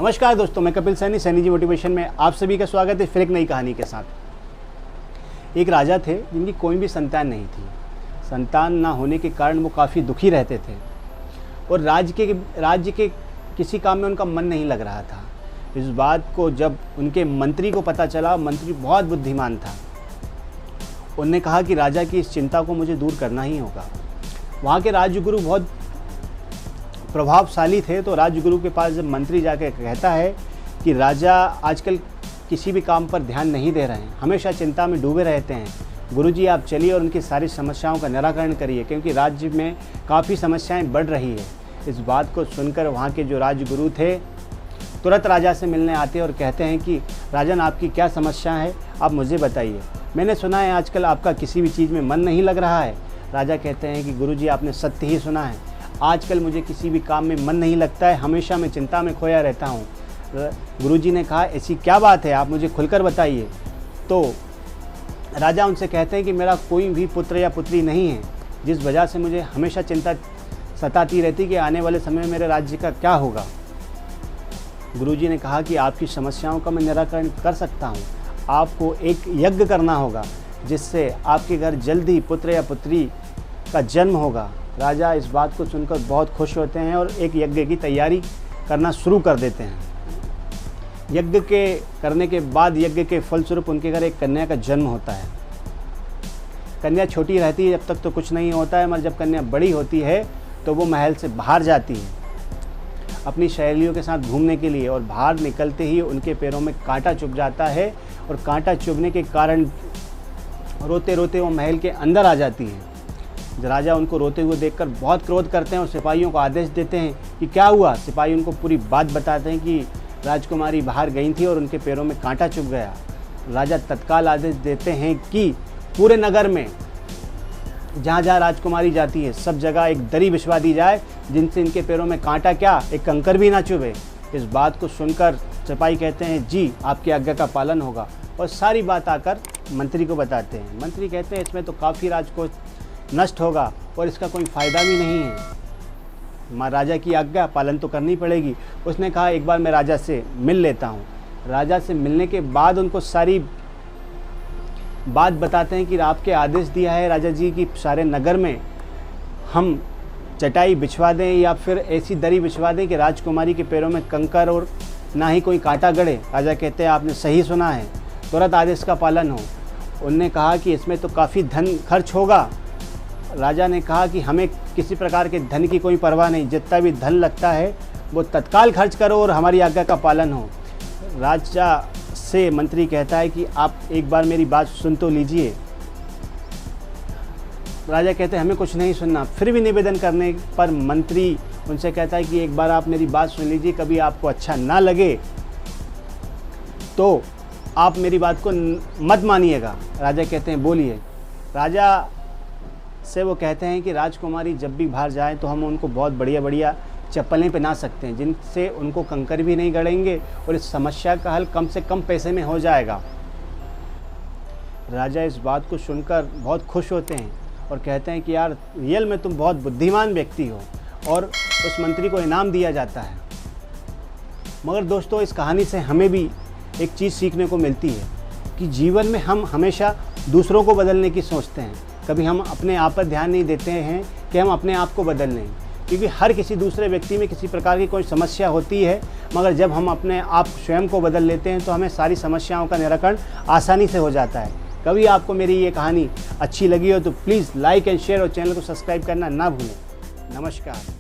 नमस्कार दोस्तों, मैं कपिल सैनी, सैनी जी मोटिवेशन में आप सभी का स्वागत है फिर एक नई कहानी के साथ। एक राजा थे जिनकी कोई भी संतान नहीं थी। संतान ना होने के कारण वो काफ़ी दुखी रहते थे और राज्य के किसी काम में उनका मन नहीं लग रहा था। इस बात को जब उनके मंत्री को पता चला, मंत्री बहुत बुद्धिमान था, उनने कहा कि राजा की इस चिंता को मुझे दूर करना ही होगा। वहाँ के राजगुरु बहुत प्रभावशाली थे, तो राजगुरु के पास जब मंत्री जाके कहता है कि राजा आजकल किसी भी काम पर ध्यान नहीं दे रहे हैं, हमेशा चिंता में डूबे रहते हैं, गुरुजी आप चलिए और उनकी सारी समस्याओं का निराकरण करिए क्योंकि राज्य में काफ़ी समस्याएं बढ़ रही है। इस बात को सुनकर वहाँ के जो राजगुरु थे तुरंत राजा से मिलने आते और कहते हैं कि राजन, आपकी क्या समस्या है, आप मुझे बताइए। मैंने सुना है आजकल आपका किसी भी चीज़ में मन नहीं लग रहा है। राजा कहते हैं कि गुरुजी आपने सत्य ही सुना है, आजकल मुझे किसी भी काम में मन नहीं लगता है, हमेशा मैं चिंता में खोया रहता हूँ। गुरुजी ने कहा ऐसी क्या बात है, आप मुझे खुलकर बताइए। तो राजा उनसे कहते हैं कि मेरा कोई भी पुत्र या पुत्री नहीं है, जिस वजह से मुझे हमेशा चिंता सताती रहती कि आने वाले समय में मेरे राज्य का क्या होगा। गुरुजी ने कहा कि आपकी समस्याओं का मैं निराकरण कर सकता हूँ, आपको एक यज्ञ करना होगा जिससे आपके घर जल्दी पुत्र या पुत्री का जन्म होगा। राजा इस बात को सुनकर बहुत खुश होते हैं और एक यज्ञ की तैयारी करना शुरू कर देते हैं। यज्ञ के करने के बाद यज्ञ के फलस्वरूप उनके घर एक कन्या का जन्म होता है। कन्या छोटी रहती है, जब तक तो कुछ नहीं होता है, मगर जब कन्या बड़ी होती है तो वो महल से बाहर जाती है अपनी सहेलियों के साथ घूमने के लिए, और बाहर निकलते ही उनके पैरों में कांटा चुभ जाता है और कांटा चुभने के कारण रोते रोते वो महल के अंदर आ जाती है। राजा उनको रोते हुए देखकर बहुत क्रोध करते हैं और सिपाहियों को आदेश देते हैं कि क्या हुआ। सिपाही उनको पूरी बात बताते हैं कि राजकुमारी बाहर गई थी और उनके पैरों में कांटा चुभ गया। राजा तत्काल आदेश देते हैं कि पूरे नगर में जहाँ जहाँ राजकुमारी जाती है सब जगह एक दरी बिछवा दी जाए जिनसे इनके पैरों में कांटा क्या, एक कंकर भी ना चुभे। इस बात को सुनकर सिपाही कहते हैं जी आपकी आज्ञा का पालन होगा, और सारी बात आकर मंत्री को बताते हैं। मंत्री कहते हैं इसमें तो काफ़ी राजकोष नष्ट होगा और इसका कोई फ़ायदा भी नहीं है, महाराजा की आज्ञा पालन तो करनी पड़ेगी। उसने कहा एक बार मैं राजा से मिल लेता हूँ। राजा से मिलने के बाद उनको सारी बात बताते हैं कि आपके आदेश दिया है राजा जी कि सारे नगर में हम चटाई बिछवा दें या फिर ऐसी दरी बिछवा दें कि राजकुमारी के पैरों में कंकर और ना ही कोई कांटा गड़े। राजा कहते हैं आपने सही सुना है, तुरंत आदेश का पालन हो। उनने कहा कि इसमें तो काफ़ी धन खर्च होगा। राजा ने कहा कि हमें किसी प्रकार के धन की कोई परवाह नहीं, जितना भी धन लगता है वो तत्काल खर्च करो और हमारी आज्ञा का पालन हो। राजा से मंत्री कहता है कि आप एक बार मेरी बात सुन तो लीजिए। राजा कहते हैं हमें कुछ नहीं सुनना। फिर भी निवेदन करने पर मंत्री उनसे कहता है कि एक बार आप मेरी बात सुन लीजिए, कभी आपको अच्छा ना लगे तो आप मेरी बात को मत मानिएगा। राजा कहते हैं बोलिए। राजा से वो कहते हैं कि राजकुमारी जब भी बाहर जाए तो हम उनको बहुत बढ़िया बढ़िया चप्पलें पहना सकते हैं जिनसे उनको कंकर भी नहीं गड़ेंगे और इस समस्या का हल कम से कम पैसे में हो जाएगा। राजा इस बात को सुनकर बहुत खुश होते हैं और कहते हैं कि यार रियल में तुम बहुत बुद्धिमान व्यक्ति हो, और उस मंत्री को इनाम दिया जाता है। मगर दोस्तों इस कहानी से हमें भी एक चीज़ सीखने को मिलती है कि जीवन में हम हमेशा दूसरों को बदलने की सोचते हैं, कभी हम अपने आप पर ध्यान नहीं देते हैं कि हम अपने आप को बदल लें, क्योंकि हर किसी दूसरे व्यक्ति में किसी प्रकार की कोई समस्या होती है, मगर जब हम अपने आप स्वयं को बदल लेते हैं तो हमें सारी समस्याओं का निराकरण आसानी से हो जाता है। कभी आपको मेरी ये कहानी अच्छी लगी हो तो प्लीज़ लाइक एंड शेयर और चैनल को सब्सक्राइब करना ना भूलें। नमस्कार।